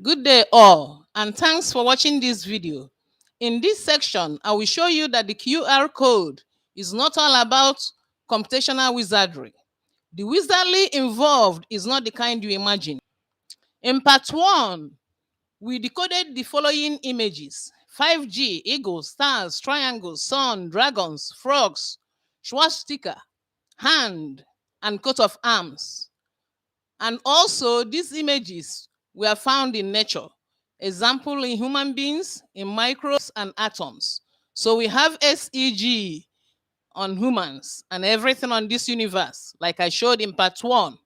Good day all, and thanks for watching this video. In this section, I will show you that the QR code is not all about computational wizardry. The wizardry involved is not the kind you imagine. In part 1, we decoded the following images: 5G, eagles, stars, triangles, sun, dragons, frogs, swastika, hand, and coat of arms. And also, these images were found in nature. Example in human beings, in microbes and atoms. So we have SEG on humans and everything on this universe, like I showed in part 1.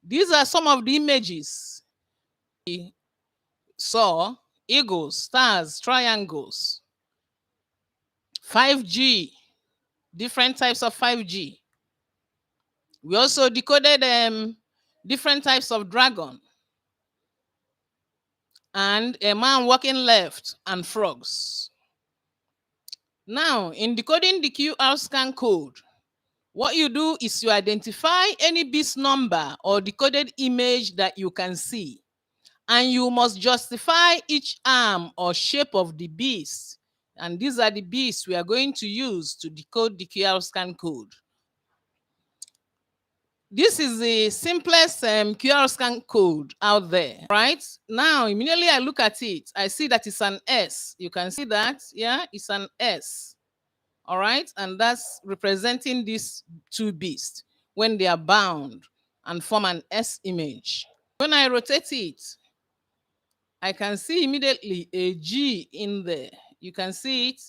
These are some of the images we saw: eagles, stars, triangles, 5G, different types of 5G. We also decoded different types of dragon, and a man walking left, and frogs. Now, in decoding the QR scan code, what you do is you identify any beast number or decoded image that you can see, and you must justify each arm or shape of the beast. And these are the beasts we are going to use to decode the QR scan code. This is the simplest QR scan code out there, right? Now, immediately I look at it, I see that it's an S. You can see that, yeah, it's an S. All right, and that's representing these two beasts when they are bound and form an S image. When I rotate it, I can see immediately a G in there. You can see it,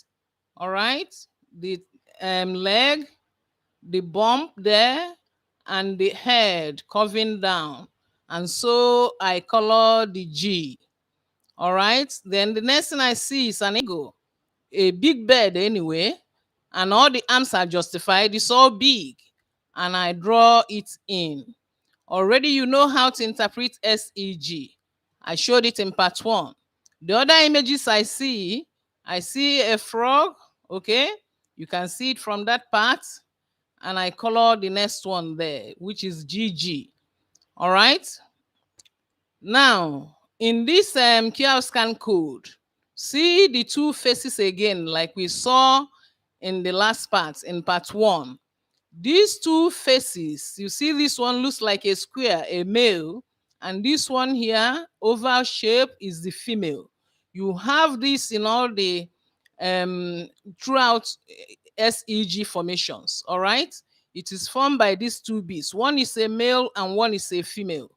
all right? The leg, the bump there, and the head curving down. And so I color the G. All right. Then the next thing I see is an eagle, a big bird anyway, and all the arms are justified. It's all big, and I draw it in. Already you know how to interpret SEG. I showed it in part 1. The other images I see a frog, okay? You can see it from that part, and I color the next one there, which is GG. All right. Now, in this QR scan code, see the two faces again, like we saw in the last part, in part 1. These two faces, you see this one looks like a square, a male, and this one here, oval shape, is the female. You have this in all the throughout SEG formations, all right? It is formed by these two beasts. One is a male and one is a female.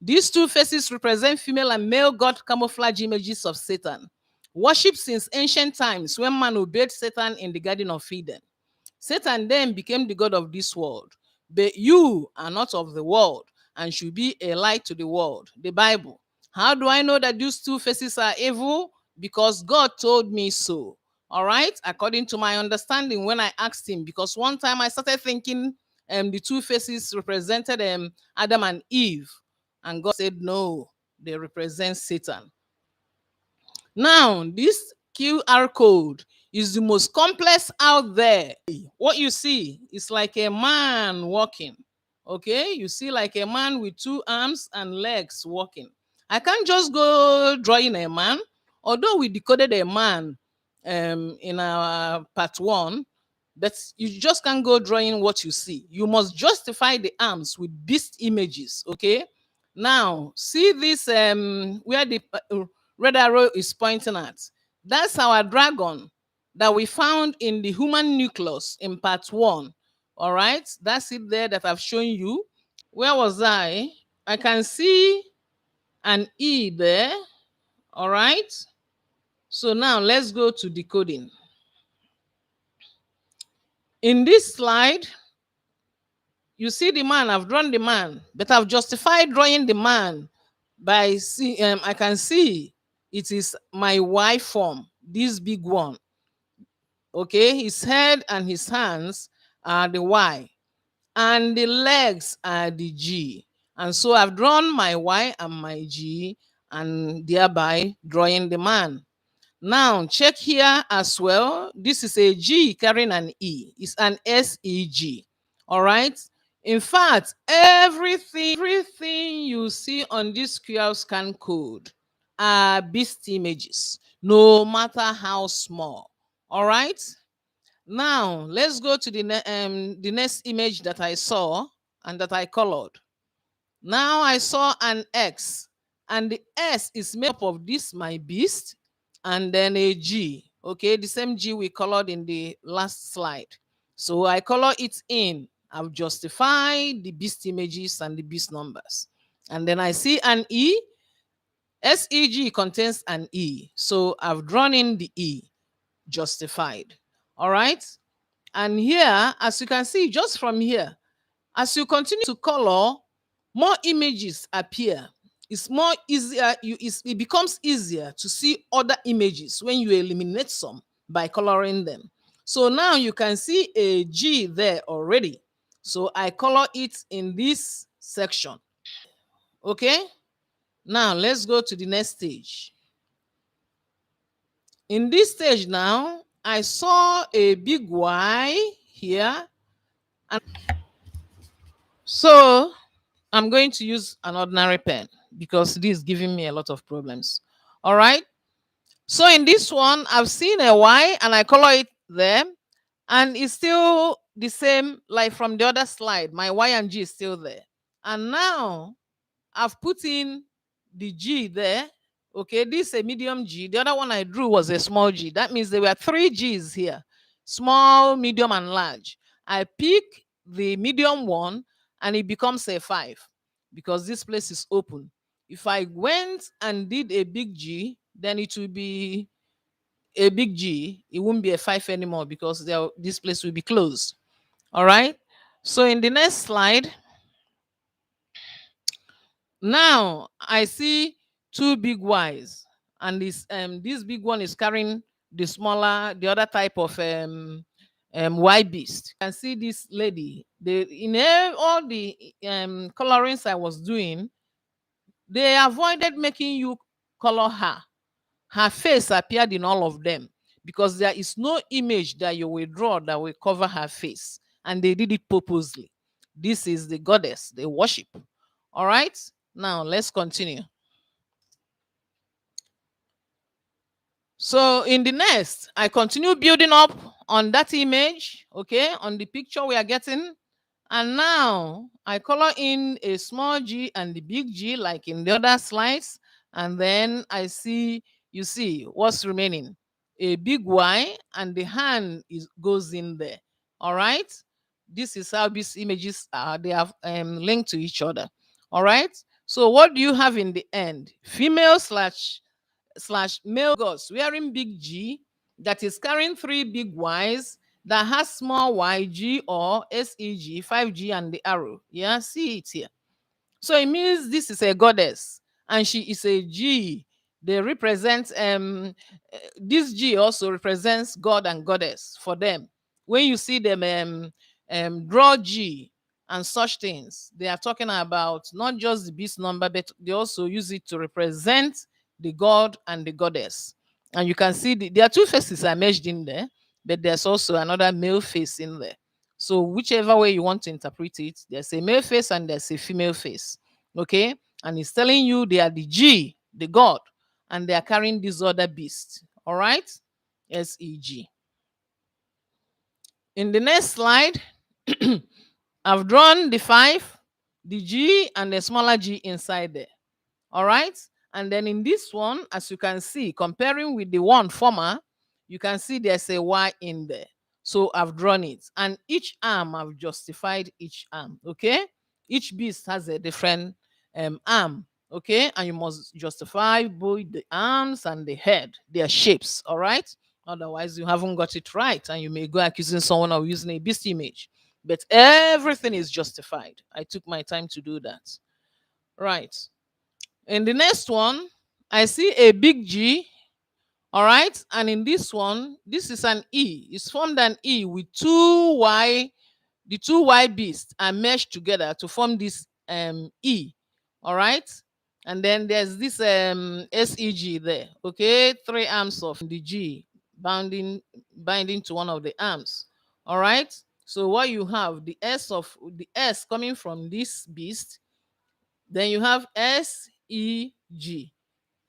These two faces represent female and male god camouflage images of Satan, worshipped since ancient times when man obeyed Satan in the Garden of Eden. Satan then became the god of this world. But you are not of the world and should be a light to the world. The Bible. How do I know that these two faces are evil? Because God told me so. All right, according to my understanding, when I asked him, because one time I started thinking the two faces represented Adam and Eve, and God said no, they represent Satan. Now, this QR code is the most complex out there. What you see is like a man walking. Okay, you see like a man with two arms and legs walking. I can't just go drawing a man, although we decoded a man in our part 1, but you just can't go drawing what you see. You must justify the arms with beast images. Okay, now see this where the red arrow is pointing at. That's our dragon that we found in the human nucleus in part 1. All right, that's it there that I've shown you. Where was I? I can see an E there. All right, so now let's go to decoding. In this slide, you see the man. I've drawn the man, but I've justified drawing the man by I can see it is my Y form, this big one. Okay, his head and his hands are the Y, and the legs are the G. And so I've drawn my Y and my G, and thereby drawing the man. Now check here as well. This is a G carrying an E. It's an SEG. All right. In fact, everything you see on this QR scan code are beast images, no matter how small. All right. Now let's go to the next image that I saw and that I colored. Now I saw an X, and the S is made up of this my beast and then a G. Okay, the same G we colored in the last slide. So I color it in. I've justified the beast images and the beast numbers. And then I see an E. SEG contains an E. So I've drawn in the E, justified. All right. And here, as you can see, just from here, as you continue to color, more images appear. It's more easier, it becomes easier to see other images when you eliminate some by coloring them. So now you can see a G there already. So I color it in this section. Okay, now let's go to the next stage. In this stage now, I saw a big Y here. And so I'm going to use an ordinary pen because this is giving me a lot of problems. All right. So in this one, I've seen a Y and I color it there. And it's still the same like from the other slide. My Y and G is still there. And now I've put in the G there. Okay, this is a medium G. The other one I drew was a small G. That means there were 3 G's here: small, medium, and large. I pick the medium one and it becomes a 5 because this place is open. If I went and did a big G, then it will be a big G. It won't be a 5 anymore because this place will be closed. All right. So in the next slide, now I see 2 big Y's, and this big one is carrying the other type of Y beast. You can see this lady. All the colorings I was doing, they avoided making you color her. Her face appeared in all of them because there is no image that you will draw that will cover her face, and they did it purposely. This is the goddess they worship. All right. Now let's continue. So in the next, I continue building up on that image, okay, on the picture we are getting. And now I color in a small G and the big G like in the other slides. And then you see what's remaining. A big Y and the hand goes in there. All right. This is how these images are. They have linked to each other. All right. So what do you have in the end? Female slash male gods wearing big G that is carrying 3 big Ys that has small YG or SEG, 5G, and the arrow. Yeah, see it here. So it means this is a goddess and she is a G. They represent this G also represents God and goddess for them. When you see them draw G and such things, they are talking about not just the beast number, but they also use it to represent the God and the goddess. And you can see there are 2 faces are merged in there, but there's also another male face in there. So whichever way you want to interpret it, there's a male face and there's a female face. Okay? And it's telling you they are the G, the God, and they are carrying this other beast. All right? SEG. In the next slide, I've drawn the 5, the G, and the smaller G inside there. All right? And then in this one, as you can see, comparing with the one former, you can see there's a Y in there. So I've drawn it. And each arm, I've justified each arm. Okay? Each beast has a different arm. Okay? And you must justify both the arms and the head, their shapes. All right? Otherwise, you haven't got it right. And you may go accusing someone of using a beast image. But everything is justified. I took my time to do that. Right. In the next one, I see a big G. All right. And in this one, this is an E. It's formed an E with 2 Y. The 2 Y beasts are meshed together to form this E. All right. And then there's this SEG there. Okay. 3 arms of the G binding to one of the arms. All right. So what you have, the S coming from this beast, then you have SEG.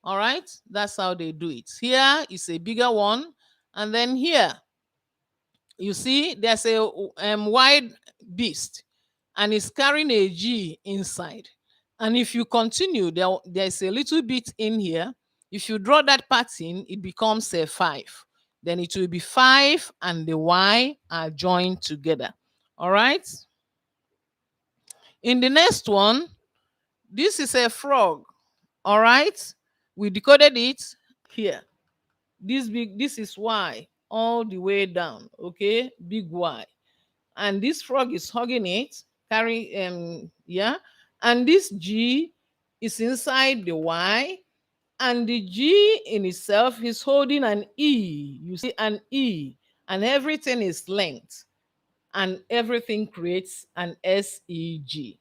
All right, that's how they do it. Here is a bigger one, and then here you see there's a wide beast, and it's carrying a G inside. And if you continue, there's a little bit in here. If you draw that pattern, it becomes a 5. Then it will be 5 and the Y are joined together. All right. In the next one, this is a frog. All right. We decoded it here. This is Y all the way down. Okay. Big Y. And this frog is hugging it, carry yeah, and this G is inside the Y, and the G in itself is holding an E. You see an E, and everything is linked, and everything creates an SEG.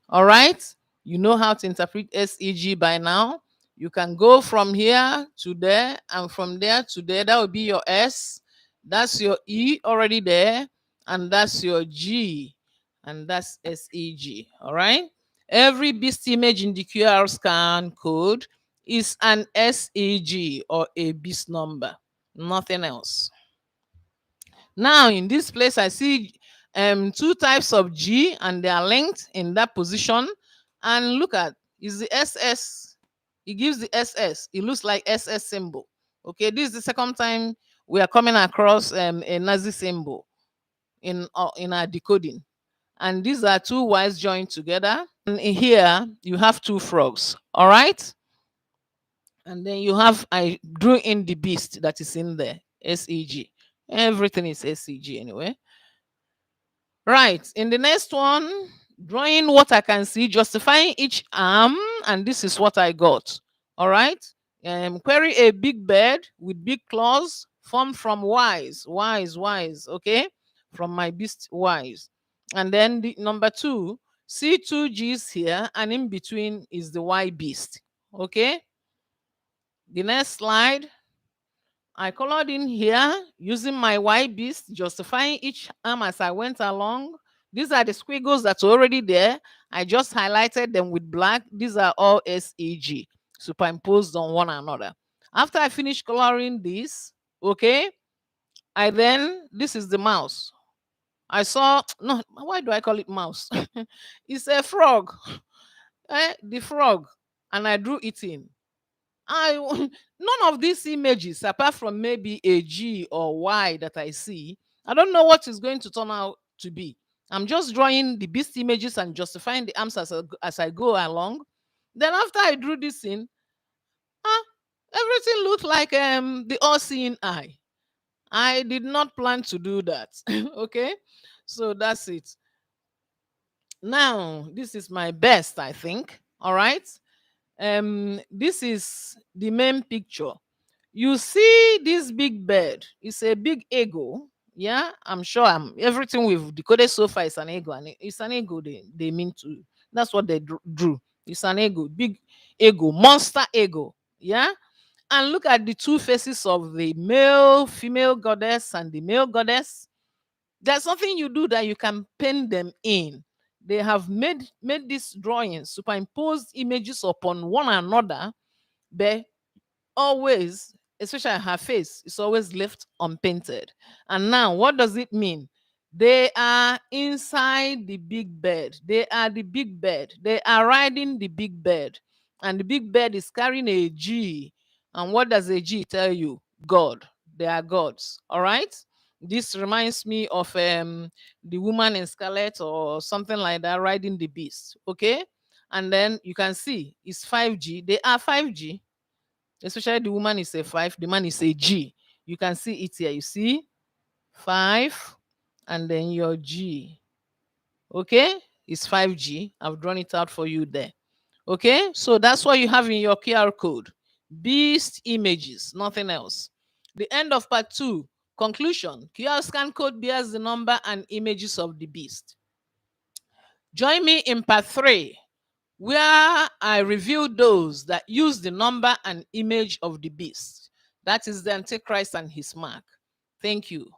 All right, you know how to interpret SEG by now. You can go from here to there, and from there to there. That will be your S. That's your E already there, and that's your G, and that's SEG. All right. Every beast image in the QR scan code is an SEG or a beast number, nothing else. Now in this place, I see two types of G, and they are linked in that position. And look at, is the SS. It gives the SS. It looks like SS symbol. Okay, this is the second time we are coming across a Nazi symbol in our decoding. And these are two Y's joined together. And in here you have two frogs. All right. And then you have, I drew in the beast that is in there, SEG. Everything is SEG anyway. Right. In the next one, drawing what I can see, justifying each arm, and this is what I got. All right. Query a big bird with big claws formed from Y's. Okay, from my beast Y's. And then the number 2, see 2 G's here, and in between is the Y beast. Okay. The next slide, I colored in here using my Y beast, justifying each arm as I went along. These are the squiggles that's already there. I just highlighted them with black. These are all SEG superimposed on one another. After I finished coloring this, okay, this is the mouse. I saw, no, why do I call it mouse? It's a frog. The frog. And I drew it in. None of these images, apart from maybe a G or Y that I see, I don't know what is going to turn out to be. I'm just drawing the beast images and justifying the arms as I go along. Then after I drew this in, everything looked like the all-seeing eye. I did not plan to do that. Okay, so that's it. Now this is my best, I think. All right. This is the main picture. You see this big bird. It's a big ego. Yeah, I'm sure everything we've decoded so far is an ego, and it's an ego they mean to. That's what they drew. It's an ego, big ego, monster ego. Yeah. And look at the two faces of the female goddess and the male goddess. There's something you do that you can paint them in. They have made these drawings, superimposed images upon one another, but always, especially her face, is always left unpainted. And now, what does it mean? They are inside the big bed. They are the big bed. They are riding the big bed. And the big bed is carrying a G. And what does a G tell you? God. They are gods. All right? This reminds me of the woman in scarlet or something like that riding the beast. Okay? And then you can see it's 5G. They are 5G. Especially the woman is a 5, the man is a G. You can see it here. You see 5 and then your G. Okay, it's 5G. I've drawn it out for you there. Okay, so that's what you have in your QR code. Beast images, nothing else. The end of part 2. Conclusion. QR scan code bears the number and images of the beast. Join me in part 3, where I review those that use the number and image of the beast. That is the Antichrist and his mark. Thank you.